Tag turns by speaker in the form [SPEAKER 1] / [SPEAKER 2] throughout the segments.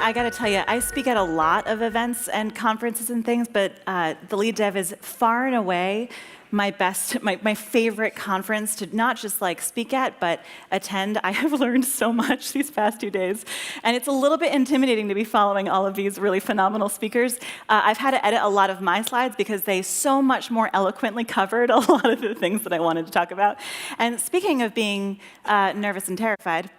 [SPEAKER 1] I gotta tell you, I speak at a lot of events and conferences and things, but the lead dev is far and away my favorite conference to not just like speak at, but attend. I have learned so much these past 2 days, and it's a little bit intimidating to be following all of these really phenomenal speakers. I've had to edit a lot of my slides because they so much more eloquently covered a lot of the things that I wanted to talk about. And speaking of being nervous and terrified,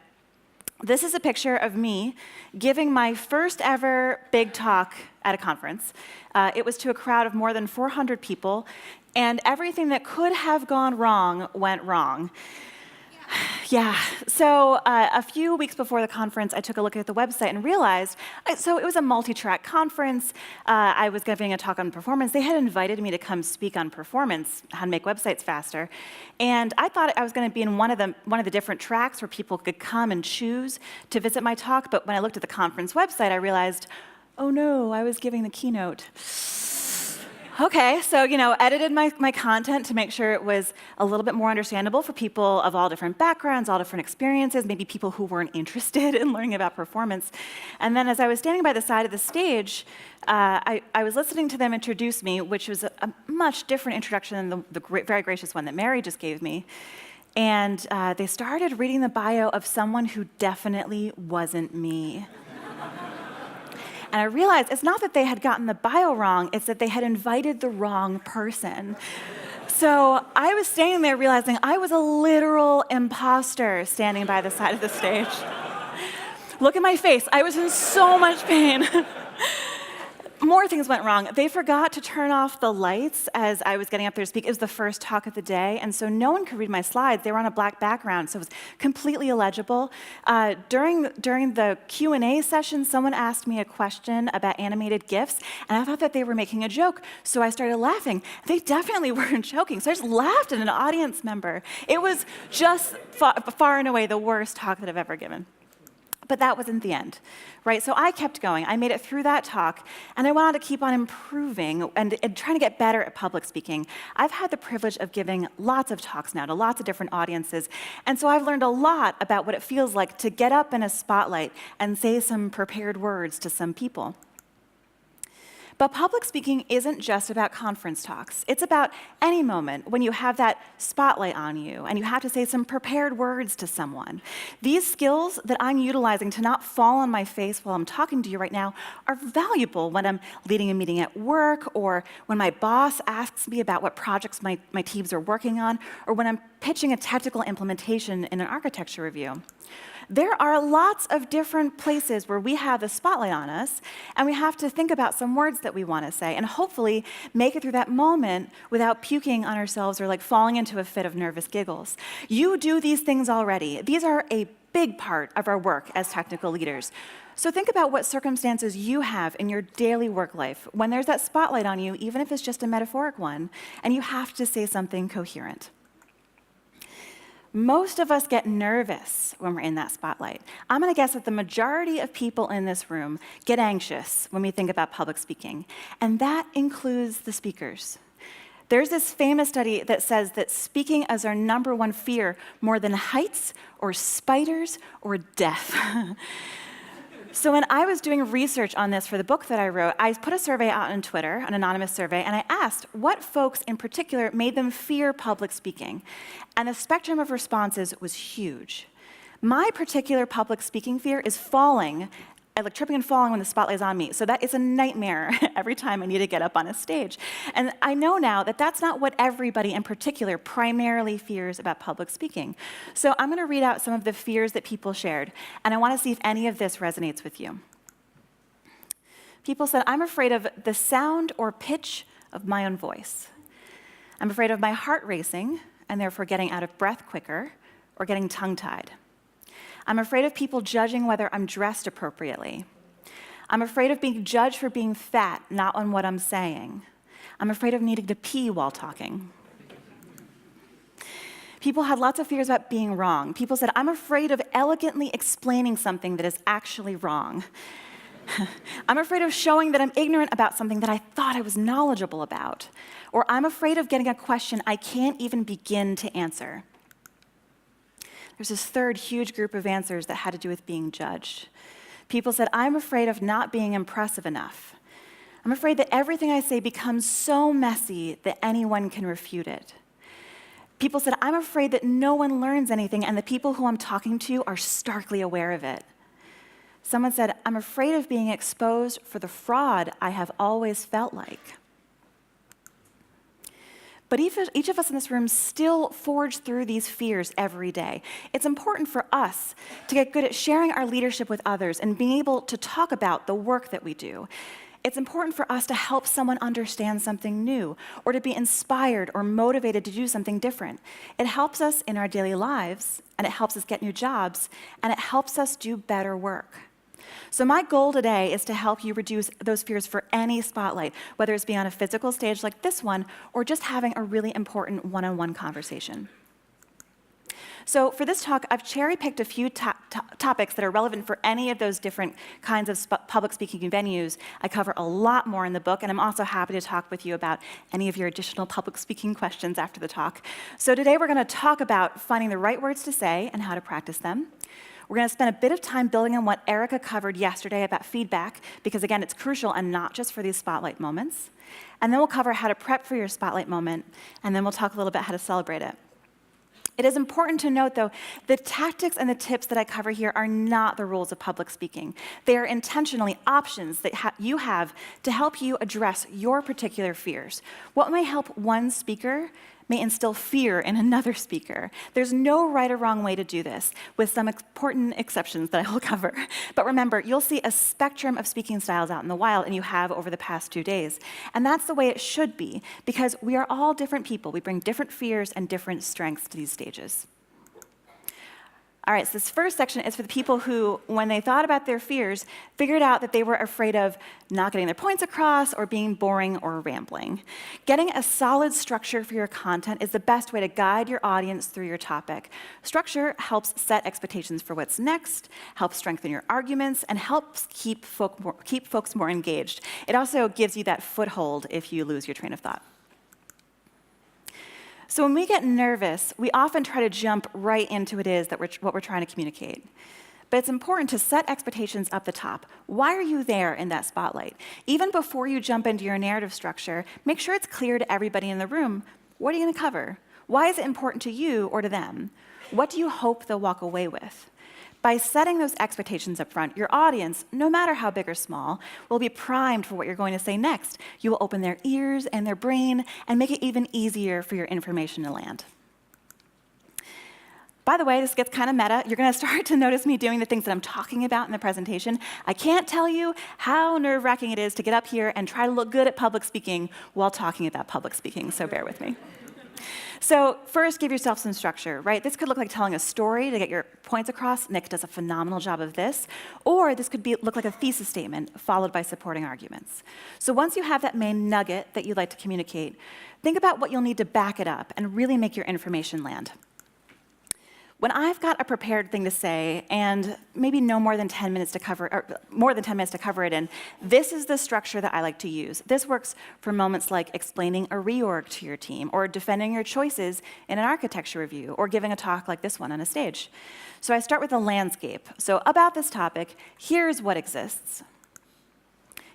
[SPEAKER 1] this is a picture of me giving my first ever big talk at a conference. It was to a crowd of more than 400 people, and everything that could have gone wrong went wrong. Yeah, so a few weeks before the conference, I took a look at the website and realized, so it was a multi-track conference. I was giving a talk on performance. They had invited me to come speak on performance, how to make websites faster. And I thought I was going to be in one of the different tracks where people could come and choose to visit my talk. But when I looked at the conference website, I realized, oh no, I was giving the keynote. Okay, so, edited my content to make sure it was a little bit more understandable for people of all different backgrounds, all different experiences, maybe people who weren't interested in learning about performance. And then as I was standing by the side of the stage, I was listening to them introduce me, which was a much different introduction than the very gracious one that Mary just gave me. And they started reading the bio of someone who definitely wasn't me. And I realized it's not that they had gotten the bio wrong, it's that they had invited the wrong person. So I was standing there realizing I was a literal imposter standing by the side of the stage. Look at my face. I was in so much pain. More things went wrong. They forgot to turn off the lights as I was getting up there to speak. It was the first talk of the day, and so no one could read my slides. They were on a black background, so it was completely illegible. During the Q&A session, someone asked me a question about animated GIFs, and I thought that they were making a joke, so I started laughing. They definitely weren't joking, so I just laughed at an audience member. It was just far and away the worst talk that I've ever given. But that wasn't the end, right? So I kept going. I made it through that talk, and I wanted to keep on improving and trying to get better at public speaking. I've had the privilege of giving lots of talks now to lots of different audiences, and so I've learned a lot about what it feels like to get up in a spotlight and say some prepared words to some people. But public speaking isn't just about conference talks. It's about any moment when you have that spotlight on you and you have to say some prepared words to someone. These skills that I'm utilizing to not fall on my face while I'm talking to you right now are valuable when I'm leading a meeting at work, or when my boss asks me about what projects my teams are working on, or when I'm pitching a technical implementation in an architecture review. There are lots of different places where we have the spotlight on us, and we have to think about some words that we want to say, and hopefully make it through that moment without puking on ourselves or like falling into a fit of nervous giggles. You do these things already. These are a big part of our work as technical leaders. So think about what circumstances you have in your daily work life when there's that spotlight on you, even if it's just a metaphoric one, and you have to say something coherent. Most of us get nervous when we're in that spotlight. I'm going to guess that the majority of people in this room get anxious when we think about public speaking, and that includes the speakers. There's this famous study that says that speaking is our #1 fear, more than heights or spiders or death. So when I was doing research on this for the book that I wrote, I put a survey out on Twitter, an anonymous survey, and I asked what folks in particular made them fear public speaking. And the spectrum of responses was huge. My particular public speaking fear is falling, like tripping and falling when the spotlight is on me. So that is a nightmare every time I need to get up on a stage. And I know now that that's not what everybody in particular primarily fears about public speaking. So I'm going to read out some of the fears that people shared, and I want to see if any of this resonates with you. People said, I'm afraid of the sound or pitch of my own voice. I'm afraid of my heart racing and therefore getting out of breath quicker or getting tongue-tied. I'm afraid of people judging whether I'm dressed appropriately. I'm afraid of being judged for being fat, not on what I'm saying. I'm afraid of needing to pee while talking. People had lots of fears about being wrong. People said, I'm afraid of elegantly explaining something that is actually wrong. I'm afraid of showing that I'm ignorant about something that I thought I was knowledgeable about. Or I'm afraid of getting a question I can't even begin to answer. There's this third huge group of answers that had to do with being judged. People said, I'm afraid of not being impressive enough. I'm afraid that everything I say becomes so messy that anyone can refute it. People said, I'm afraid that no one learns anything and the people who I'm talking to are starkly aware of it. Someone said, I'm afraid of being exposed for the fraud I have always felt like. But each of us in this room still forge through these fears every day. It's important for us to get good at sharing our leadership with others and being able to talk about the work that we do. It's important for us to help someone understand something new or to be inspired or motivated to do something different. It helps us in our daily lives, and it helps us get new jobs, and it helps us do better work. So my goal today is to help you reduce those fears for any spotlight, whether it's being on a physical stage like this one or just having a really important one-on-one conversation. So for this talk, I've cherry-picked a few topics that are relevant for any of those different kinds of public speaking venues. I cover a lot more in the book, and I'm also happy to talk with you about any of your additional public speaking questions after the talk. So today we're going to talk about finding the right words to say and how to practice them. We're going to spend a bit of time building on what Erica covered yesterday about feedback, because again, it's crucial and not just for these spotlight moments. And then we'll cover how to prep for your spotlight moment, and then we'll talk a little bit how to celebrate it. It is important to note, though, the tactics and the tips that I cover here are not the rules of public speaking. They are intentionally options that you have to help you address your particular fears. What may help one speaker may instill fear in another speaker. There's no right or wrong way to do this, with some important exceptions that I will cover. But remember, you'll see a spectrum of speaking styles out in the wild, and you have over the past 2 days. And that's the way it should be, because we are all different people. We bring different fears and different strengths to these stages. All right, so this first section is for the people who, when they thought about their fears, figured out that they were afraid of not getting their points across or being boring or rambling. Getting a solid structure for your content is the best way to guide your audience through your topic. Structure helps set expectations for what's next, helps strengthen your arguments, and helps keep folks more engaged. It also gives you that foothold if you lose your train of thought. So when we get nervous, we often try to jump right into what we're trying to communicate. But it's important to set expectations up the top. Why are you there in that spotlight? Even before you jump into your narrative structure, make sure it's clear to everybody in the room, what are you going to cover? Why is it important to you or to them? What do you hope they'll walk away with? By setting those expectations up front, your audience, no matter how big or small, will be primed for what you're going to say next. You will open their ears and their brain and make it even easier for your information to land. By the way, this gets kind of meta. You're going to start to notice me doing the things that I'm talking about in the presentation. I can't tell you how nerve-wracking it is to get up here and try to look good at public speaking while talking about public speaking, so bear with me. So first, give yourself some structure, right? This could look like telling a story to get your points across. Nick does a phenomenal job of this. Or this could look like a thesis statement followed by supporting arguments. So once you have that main nugget that you'd like to communicate, think about what you'll need to back it up and really make your information land. When I've got a prepared thing to say and maybe no more than 10 minutes to cover, or more than 10 minutes to cover it in, this is the structure that I like to use. This works for moments like explaining a reorg to your team, or defending your choices in an architecture review, or giving a talk like this one on a stage. So I start with a landscape. So about this topic, here's what exists.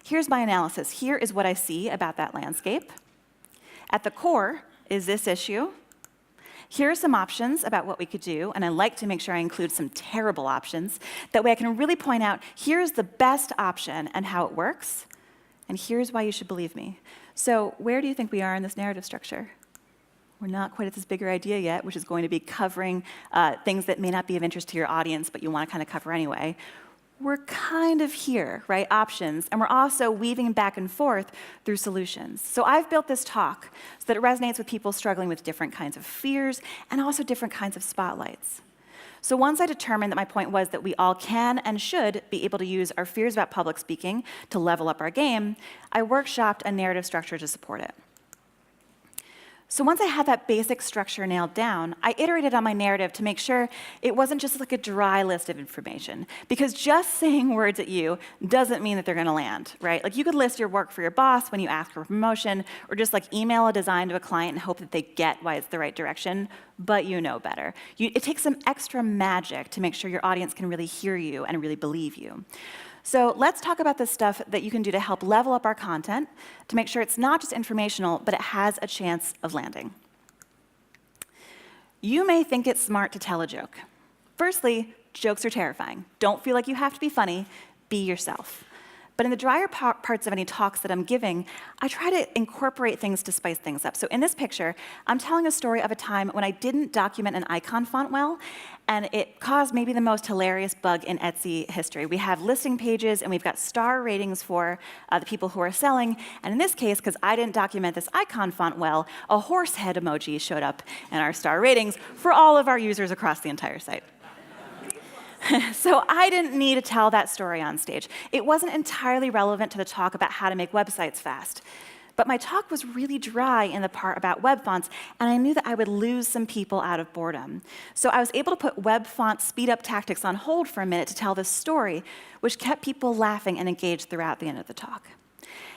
[SPEAKER 1] Here's my analysis. Here is what I see about that landscape. At the core is this issue. Here are some options about what we could do, and I like to make sure I include some terrible options. That way I can really point out, here's the best option and how it works, and here's why you should believe me. So where do you think we are in this narrative structure? We're not quite at this bigger idea yet, which is going to be covering things that may not be of interest to your audience, but you want to kind of cover anyway. We're kind of here, right? Options. And we're also weaving back and forth through solutions. So I've built this talk so that it resonates with people struggling with different kinds of fears and also different kinds of spotlights. So once I determined that my point was that we all can and should be able to use our fears about public speaking to level up our game, I workshopped a narrative structure to support it. So once I had that basic structure nailed down, I iterated on my narrative to make sure it wasn't just like a dry list of information. Because just saying words at you doesn't mean that they're going to land, right? Like you could list your work for your boss when you ask for a promotion, or just like email a design to a client and hope that they get why it's the right direction, but you know better. It takes some extra magic to make sure your audience can really hear you and really believe you. So let's talk about the stuff that you can do to help level up our content to make sure it's not just informational, but it has a chance of landing. You may think it's smart to tell a joke. Firstly, jokes are terrifying. Don't feel like you have to be funny. Be yourself. But in the drier parts of any talks that I'm giving, I try to incorporate things to spice things up. So in this picture, I'm telling a story of a time when I didn't document an icon font well, and it caused maybe the most hilarious bug in Etsy history. We have listing pages, and we've got star ratings for the people who are selling. And in this case, because I didn't document this icon font well, a horse head emoji showed up in our star ratings for all of our users across the entire site. So I didn't need to tell that story on stage. It wasn't entirely relevant to the talk about how to make websites fast. But my talk was really dry in the part about web fonts, and I knew that I would lose some people out of boredom. So I was able to put web font speed-up tactics on hold for a minute to tell this story, which kept people laughing and engaged throughout the end of the talk.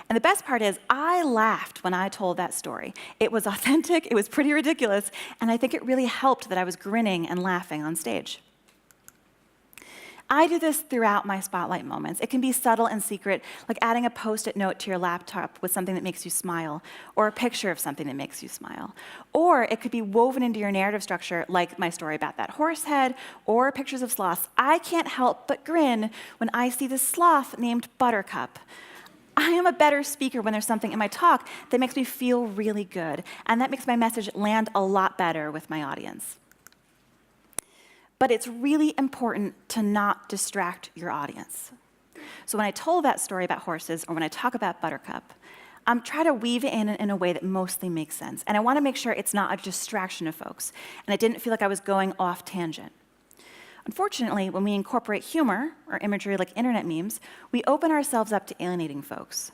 [SPEAKER 1] And the best part is, I laughed when I told that story. It was authentic, it was pretty ridiculous, and I think it really helped that I was grinning and laughing on stage. I do this throughout my spotlight moments. It can be subtle and secret, like adding a Post-it note to your laptop with something that makes you smile, or a picture of something that makes you smile. Or it could be woven into your narrative structure, like my story about that horse head, or pictures of sloths. I can't help but grin when I see this sloth named Buttercup. I am a better speaker when there's something in my talk that makes me feel really good, and that makes my message land a lot better with my audience. But it's really important to not distract your audience. So when I told that story about horses, or when I talk about Buttercup, I'm trying to weave it in a way that mostly makes sense. And I want to make sure it's not a distraction of folks. And I didn't feel like I was going off tangent. Unfortunately, when we incorporate humor, or imagery like internet memes, we open ourselves up to alienating folks.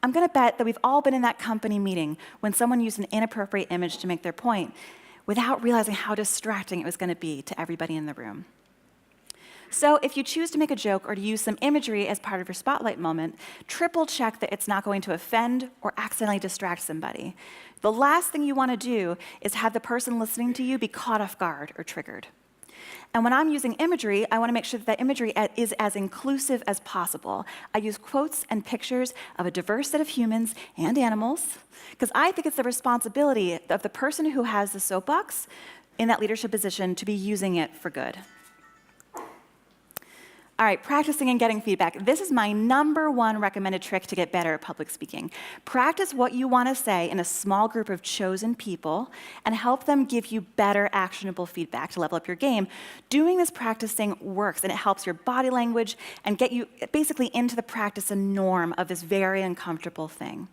[SPEAKER 1] I'm going to bet that we've all been in that company meeting when someone used an inappropriate image to make their point, without realizing how distracting it was going to be to everybody in the room. So if you choose to make a joke or to use some imagery as part of your spotlight moment, triple check that it's not going to offend or accidentally distract somebody. The last thing you want to do is have the person listening to you be caught off guard or triggered. And when I'm using imagery, I want to make sure that that imagery is as inclusive as possible. I use quotes and pictures of a diverse set of humans and animals, because I think it's the responsibility of the person who has the soapbox in that leadership position to be using it for good. All right, practicing and getting feedback. This is my #1 recommended trick to get better at public speaking. Practice what you want to say in a small group of chosen people and help them give you better, actionable feedback to level up your game. Doing this practicing works, and it helps your body language and get you basically into the practice and norm of this very uncomfortable thing.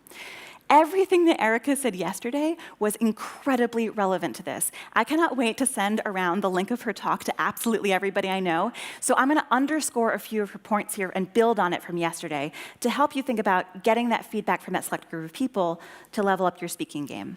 [SPEAKER 1] Everything that Erica said yesterday was incredibly relevant to this. I cannot wait to send around the link of her talk to absolutely everybody I know. So I'm going to underscore a few of her points here and build on it from yesterday to help you think about getting that feedback from that select group of people to level up your speaking game.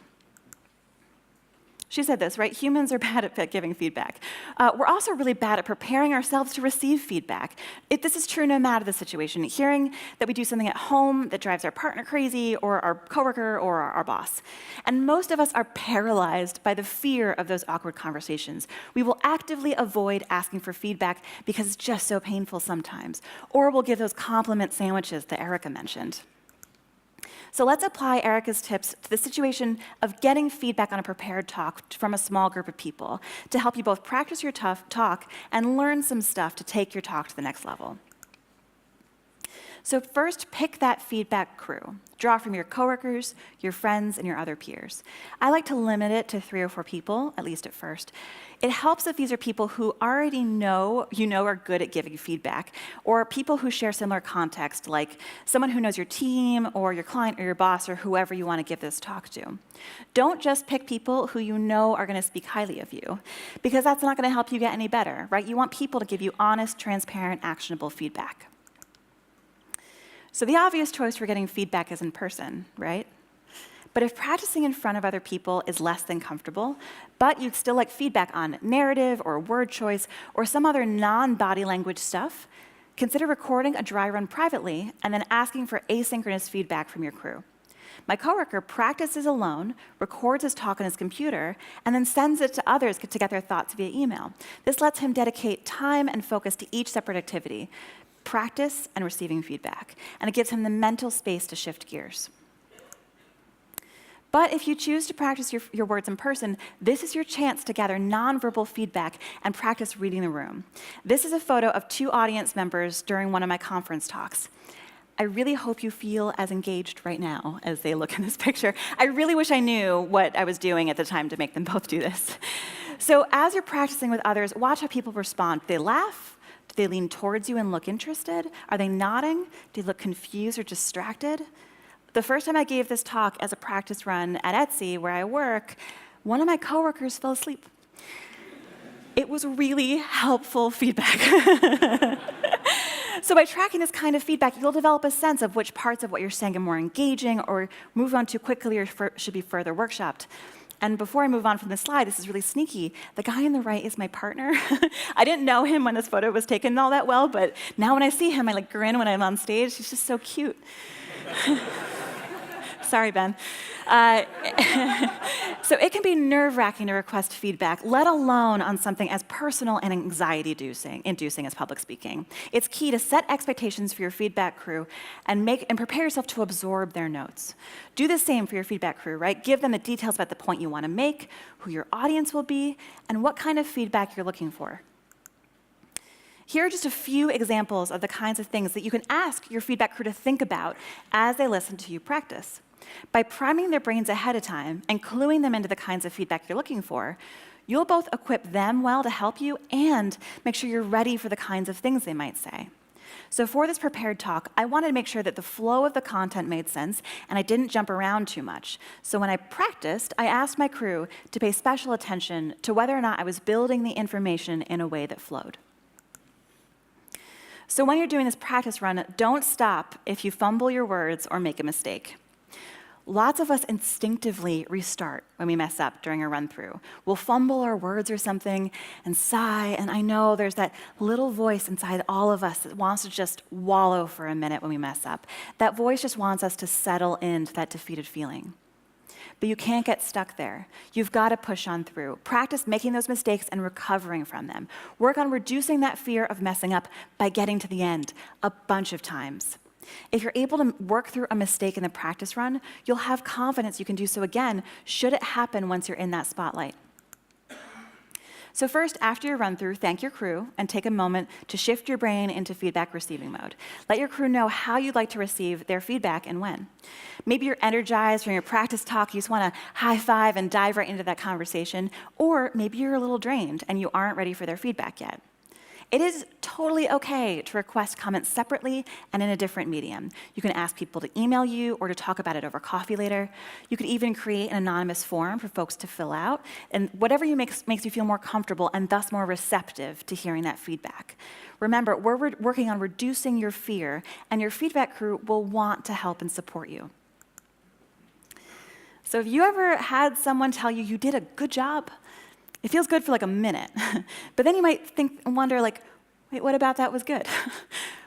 [SPEAKER 1] She said this, right? Humans are bad at giving feedback. We're also really bad at preparing ourselves to receive feedback. This is true no matter the situation. Hearing that we do something at home that drives our partner crazy, or our coworker, or our boss. And most of us are paralyzed by the fear of those awkward conversations. We will actively avoid asking for feedback because it's just so painful sometimes. Or we'll give those compliment sandwiches that Erica mentioned. So let's apply Erica's tips to the situation of getting feedback on a prepared talk from a small group of people to help you both practice your talk and learn some stuff to take your talk to the next level. So first, pick that feedback crew. Draw from your coworkers, your friends, and your other peers. I like to limit it to 3 or 4 people, at least at first. It helps if these are people who already know are good at giving feedback, or people who share similar context, like someone who knows your team, or your client, or your boss, or whoever you want to give this talk to. Don't just pick people who you know are going to speak highly of you, because that's not going to help you get any better, right? You want people to give you honest, transparent, actionable feedback. So the obvious choice for getting feedback is in person, right? But if practicing in front of other people is less than comfortable, but you'd still like feedback on narrative or word choice or some other non-body language stuff, consider recording a dry run privately and then asking for asynchronous feedback from your crew. My coworker practices alone, records his talk on his computer, and then sends it to others to get their thoughts via email. This lets him dedicate time and focus to each separate activity, practice and receiving feedback, and it gives him the mental space to shift gears. But if you choose to practice your words in person, this is your chance to gather nonverbal feedback and practice reading the room. This is a photo of 2 audience members during one of my conference talks. I really hope you feel as engaged right now as they look in this picture. I really wish I knew what I was doing at the time to make them both do this. So as you're practicing with others, watch how people respond. Do they laugh? Do they lean towards you and look interested? Are they nodding? Do they look confused or distracted? The first time I gave this talk as a practice run at Etsy, where I work, one of my coworkers fell asleep. It was really helpful feedback. So by tracking this kind of feedback, you'll develop a sense of which parts of what you're saying are more engaging or move on too quickly or should be further workshopped. And before I move on from this slide, this is really sneaky. The guy on the right is my partner. I didn't know him when this photo was taken all that well, but now when I see him, I like grin when I'm on stage. He's just so cute. Sorry, Ben. So it can be nerve-wracking to request feedback, let alone on something as personal and anxiety-inducing as public speaking. It's key to set expectations for your feedback crew and prepare yourself to absorb their notes. Do the same for your feedback crew, right? Give them the details about the point you want to make, who your audience will be, and what kind of feedback you're looking for. Here are just a few examples of the kinds of things that you can ask your feedback crew to think about as they listen to you practice. By priming their brains ahead of time and cluing them into the kinds of feedback you're looking for, you'll both equip them well to help you and make sure you're ready for the kinds of things they might say. So for this prepared talk, I wanted to make sure that the flow of the content made sense and I didn't jump around too much. So when I practiced, I asked my crew to pay special attention to whether or not I was building the information in a way that flowed. So when you're doing this practice run, don't stop if you fumble your words or make a mistake. Lots of us instinctively restart when we mess up during a run-through. We'll fumble our words or something and sigh, and I know there's that little voice inside all of us that wants to just wallow for a minute when we mess up. That voice just wants us to settle into that defeated feeling. But you can't get stuck there. You've got to push on through. Practice making those mistakes and recovering from them. Work on reducing that fear of messing up by getting to the end a bunch of times. If you're able to work through a mistake in the practice run, you'll have confidence you can do so again should it happen once you're in that spotlight. So first, after your run-through, thank your crew and take a moment to shift your brain into feedback receiving mode. Let your crew know how you'd like to receive their feedback and when. Maybe you're energized from your practice talk, you just want to high-five and dive right into that conversation, or maybe you're a little drained and you aren't ready for their feedback yet. It is totally okay to request comments separately and in a different medium. You can ask people to email you or to talk about it over coffee later. You could even create an anonymous form for folks to fill out, and whatever makes you feel more comfortable and thus more receptive to hearing that feedback. Remember, we're working on reducing your fear, and your feedback crew will want to help and support you. So have you ever had someone tell you you did a good job? It feels good for like a minute, but then you might think and wonder, like, wait, what about that was good?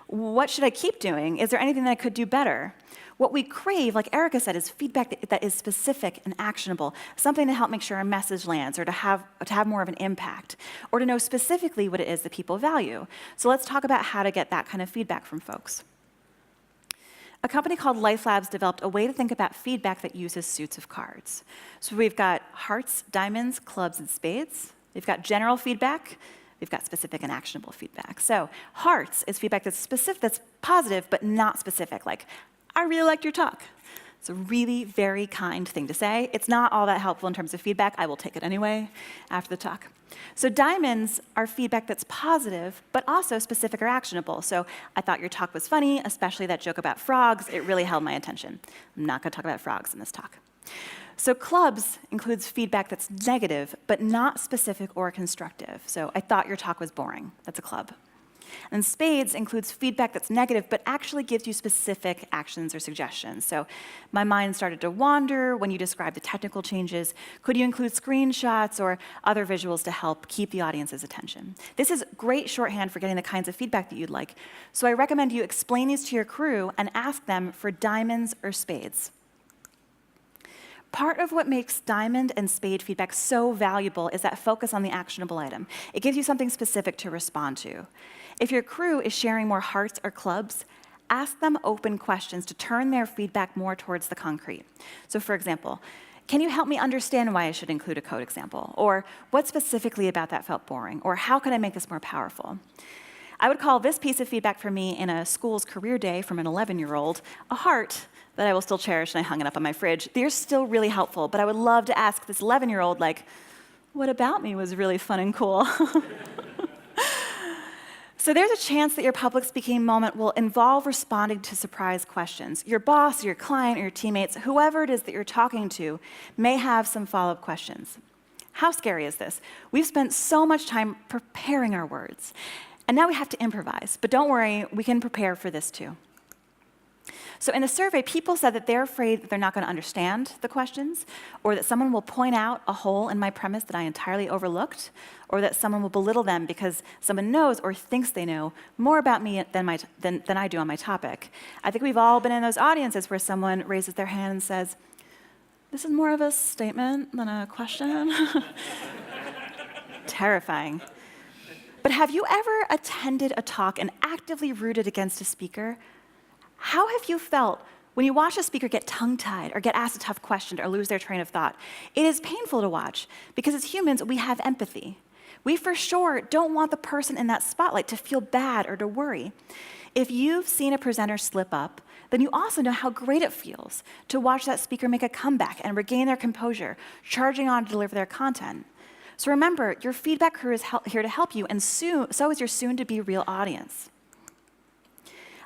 [SPEAKER 1] What should I keep doing? Is there anything that I could do better? What we crave, like Erica said, is feedback that is specific and actionable, something to help make sure our message lands or to have more of an impact, or to know specifically what it is that people value. So let's talk about how to get that kind of feedback from folks. A company called Life Labs developed a way to think about feedback that uses suits of cards. So we've got hearts, diamonds, clubs, and spades. We've got general feedback. We've got specific and actionable feedback. So hearts is feedback that's specific, that's positive, but not specific, like, I really liked your talk. It's a really very kind thing to say. It's not all that helpful in terms of feedback. I will take it anyway after the talk. So diamonds are feedback that's positive, but also specific or actionable. So I thought your talk was funny, especially that joke about frogs. It really held my attention. I'm not going to talk about frogs in this talk. So clubs includes feedback that's negative, but not specific or constructive. So I thought your talk was boring. That's a club. And spades includes feedback that's negative, but actually gives you specific actions or suggestions. So my mind started to wander when you described the technical changes. Could you include screenshots or other visuals to help keep the audience's attention? This is great shorthand for getting the kinds of feedback that you'd like. So I recommend you explain these to your crew and ask them for diamonds or spades. Part of what makes diamond and spade feedback so valuable is that focus on the actionable item. It gives you something specific to respond to. If your crew is sharing more hearts or clubs, ask them open questions to turn their feedback more towards the concrete. So for example, can you help me understand why I should include a code example? Or what specifically about that felt boring? Or how can I make this more powerful? I would call this piece of feedback for me in a school's career day from an 11-year-old a heart that I will still cherish, and I hung it up on my fridge. They're still really helpful, but I would love to ask this 11-year-old, like, what about me was really fun and cool? So there's a chance that your public speaking moment will involve responding to surprise questions. Your boss, your client, or your teammates, whoever it is that you're talking to, may have some follow-up questions. How scary is this? We've spent so much time preparing our words, and now we have to improvise. But don't worry, we can prepare for this too. So in a survey, people said that they're afraid that they're not going to understand the questions, or that someone will point out a hole in my premise that I entirely overlooked, or that someone will belittle them because someone knows or thinks they know more about me than I do on my topic. I think we've all been in those audiences where someone raises their hand and says, "This is more of a statement than a question." Terrifying. But have you ever attended a talk and actively rooted against a speaker? How have you felt when you watch a speaker get tongue-tied or get asked a tough question or lose their train of thought? It is painful to watch because as humans, we have empathy. We for sure don't want the person in that spotlight to feel bad or to worry. If you've seen a presenter slip up, then you also know how great it feels to watch that speaker make a comeback and regain their composure, charging on to deliver their content. So remember, your feedback crew is here to help you, and so is your soon-to-be real audience.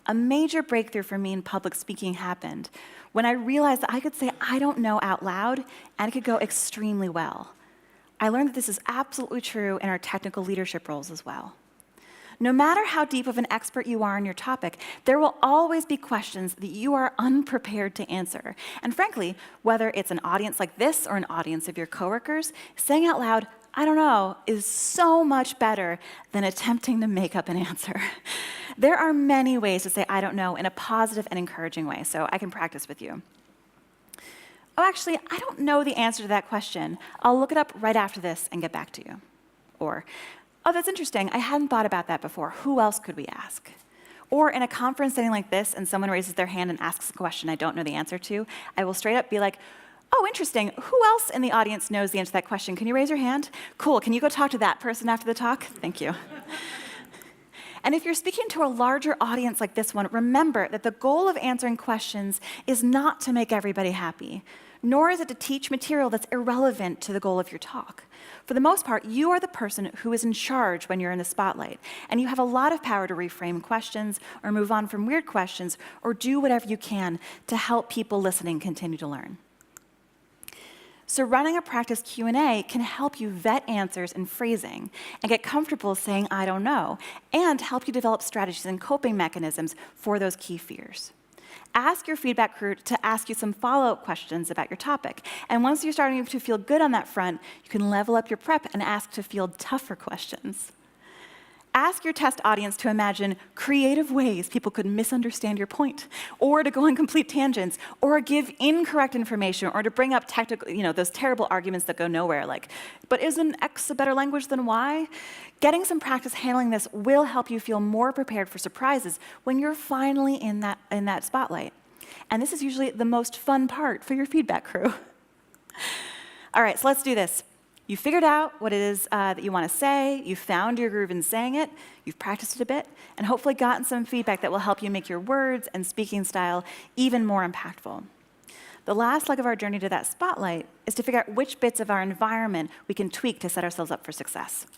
[SPEAKER 1] A major breakthrough for me in public speaking happened when I realized that I could say "I don't know" out loud, and it could go extremely well. I learned that this is absolutely true in our technical leadership roles as well. No matter how deep of an expert you are in your topic, there will always be questions that you are unprepared to answer. And frankly, whether it's an audience like this or an audience of your coworkers, saying out loud, "I don't know," is so much better than attempting to make up an answer. There are many ways to say "I don't know" in a positive and encouraging way, so I can practice with you. "Oh, actually, I don't know the answer to that question. I'll look it up right after this and get back to you." Or, "Oh, that's interesting. I hadn't thought about that before. Who else could we ask?" Or in a conference setting like this and someone raises their hand and asks a question I don't know the answer to, I will straight up be like, "Oh, interesting. Who else in the audience knows the answer to that question? Can you raise your hand? Cool. Can you go talk to that person after the talk? Thank you." And if you're speaking to a larger audience like this one, remember that the goal of answering questions is not to make everybody happy, nor is it to teach material that's irrelevant to the goal of your talk. For the most part, you are the person who is in charge when you're in the spotlight, and you have a lot of power to reframe questions or move on from weird questions or do whatever you can to help people listening continue to learn. So running a practice Q&A can help you vet answers and phrasing and get comfortable saying "I don't know," and help you develop strategies and coping mechanisms for those key fears. Ask your feedback crew to ask you some follow-up questions about your topic. And once you're starting to feel good on that front, you can level up your prep and ask to field tougher questions. Ask your test audience to imagine creative ways people could misunderstand your point, or to go on complete tangents, or give incorrect information, or to bring up technical, those terrible arguments that go nowhere, like, "But isn't X a better language than Y?" Getting some practice handling this will help you feel more prepared for surprises when you're finally in that spotlight. And this is usually the most fun part for your feedback crew. All right, so let's do this. You figured out what it is that you want to say, you found your groove in saying it, you've practiced it a bit, and hopefully gotten some feedback that will help you make your words and speaking style even more impactful. The last leg of our journey to that spotlight is to figure out which bits of our environment we can tweak to set ourselves up for success.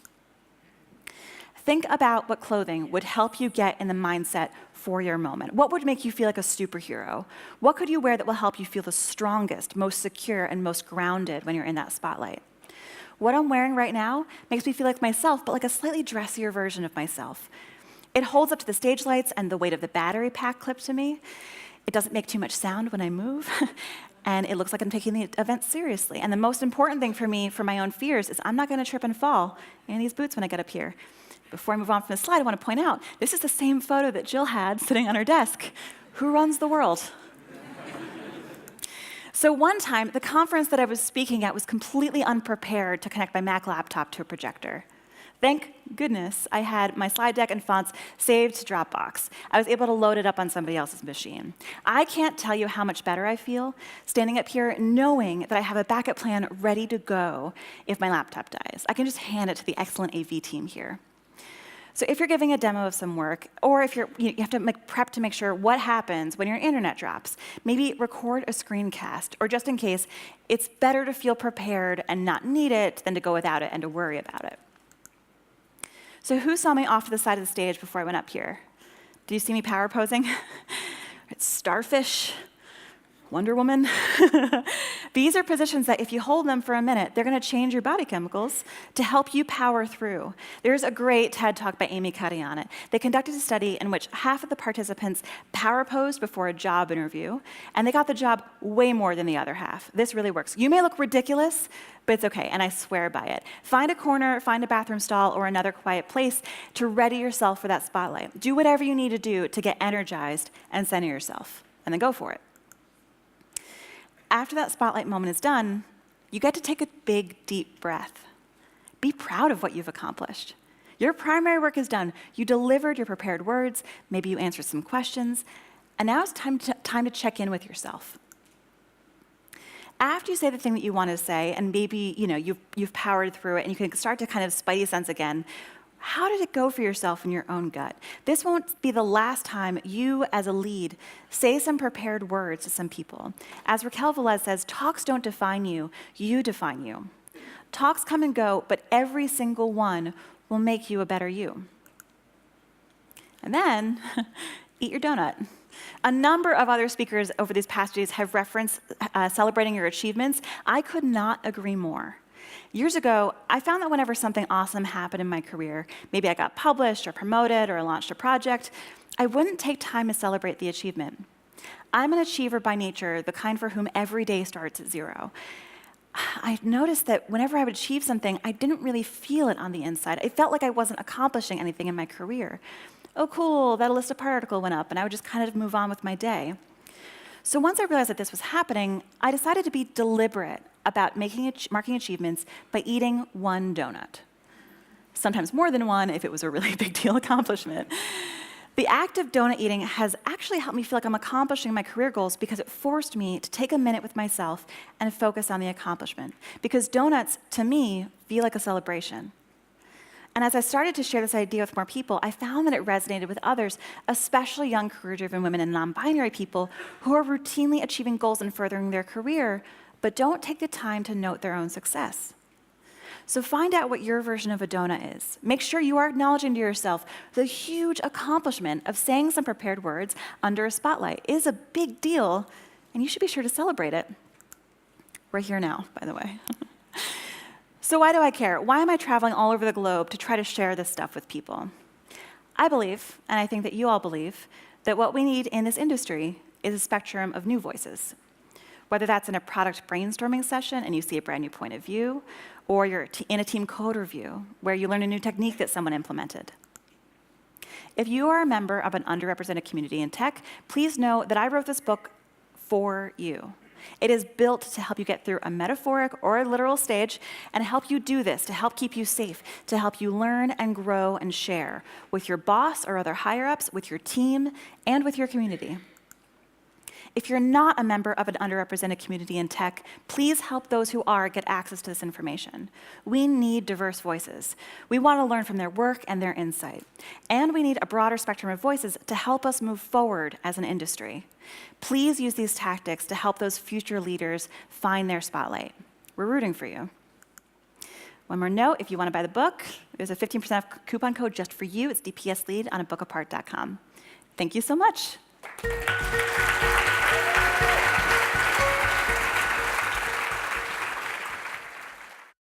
[SPEAKER 1] Think about what clothing would help you get in the mindset for your moment. What would make you feel like a superhero? What could you wear that will help you feel the strongest, most secure, and most grounded when you're in that spotlight? What I'm wearing right now makes me feel like myself, but like a slightly dressier version of myself. It holds up to the stage lights and the weight of the battery pack clipped to me. It doesn't make too much sound when I move. And it looks like I'm taking the event seriously. And the most important thing for me, for my own fears, is I'm not going to trip and fall in these boots when I get up here. Before I move on from the slide, I want to point out, this is the same photo that Jill had sitting on her desk. Who runs the world? So one time, the conference that I was speaking at was completely unprepared to connect my Mac laptop to a projector. Thank goodness I had my slide deck and fonts saved to Dropbox. I was able to load it up on somebody else's machine. I can't tell you how much better I feel standing up here knowing that I have a backup plan ready to go if my laptop dies. I can just hand it to the excellent AV team here. So if you're giving a demo of some work, or if you have to prep to make sure what happens when your internet drops, maybe record a screencast, or just in case, it's better to feel prepared and not need it than to go without it and to worry about it. So who saw me off to the side of the stage before I went up here? Do you see me power posing? It's starfish, Wonder Woman. These are positions that if you hold them for a minute, they're going to change your body chemicals to help you power through. There's a great TED Talk by Amy Cuddy on it. They conducted a study in which half of the participants power posed before a job interview, and they got the job way more than the other half. This really works. You may look ridiculous, but it's okay, and I swear by it. Find a corner, find a bathroom stall, or another quiet place to ready yourself for that spotlight. Do whatever you need to do to get energized and center yourself, and then go for it. After that spotlight moment is done, you get to take a big, deep breath. Be proud of what you've accomplished. Your primary work is done. You delivered your prepared words, maybe you answered some questions, and now it's time to check in with yourself. After you say the thing that you want to say, and maybe you've powered through it, and you can start to kind of spidey sense again, how did it go for yourself in your own gut? This won't be the last time you, as a lead, say some prepared words to some people. As Raquel Velez says, talks don't define you, you define you. Talks come and go, but every single one will make you a better you. And then, eat your donut. A number of other speakers over these past days have referenced celebrating your achievements. I could not agree more. Years ago, I found that whenever something awesome happened in my career, maybe I got published or promoted or launched a project, I wouldn't take time to celebrate the achievement. I'm an achiever by nature, the kind for whom every day starts at zero. I noticed that whenever I would achieve something, I didn't really feel it on the inside. It felt like I wasn't accomplishing anything in my career. Oh, cool, that Alyssa Part article went up, and I would just kind of move on with my day. So once I realized that this was happening, I decided to be deliberate about marking achievements by eating one donut. Sometimes more than one if it was a really big deal accomplishment. The act of donut eating has actually helped me feel like I'm accomplishing my career goals because it forced me to take a minute with myself and focus on the accomplishment. Because donuts, to me, feel like a celebration. And as I started to share this idea with more people, I found that it resonated with others, especially young career-driven women and non-binary people who are routinely achieving goals and furthering their career, but don't take the time to note their own success. So find out what your version of a donut is. Make sure you are acknowledging to yourself the huge accomplishment of saying some prepared words under a spotlight. It is a big deal, and you should be sure to celebrate it. We're here now, by the way. So why do I care? Why am I traveling all over the globe to try to share this stuff with people? I believe, and I think that you all believe, that what we need in this industry is a spectrum of new voices. Whether that's in a product brainstorming session and you see a brand new point of view, or you're in a team code review where you learn a new technique that someone implemented. If you are a member of an underrepresented community in tech, please know that I wrote this book for you. It is built to help you get through a metaphoric or a literal stage and help you do this, to help keep you safe, to help you learn and grow and share with your boss or other higher-ups, with your team, and with your community. If you're not a member of an underrepresented community in tech, please help those who are get access to this information. We need diverse voices. We want to learn from their work and their insight. And we need a broader spectrum of voices to help us move forward as an industry. Please use these tactics to help those future leaders find their spotlight. We're rooting for you. One more note, if you want to buy the book, there's a 15% coupon code just for you. It's DPS Lead on abookapart.com. Thank you so much.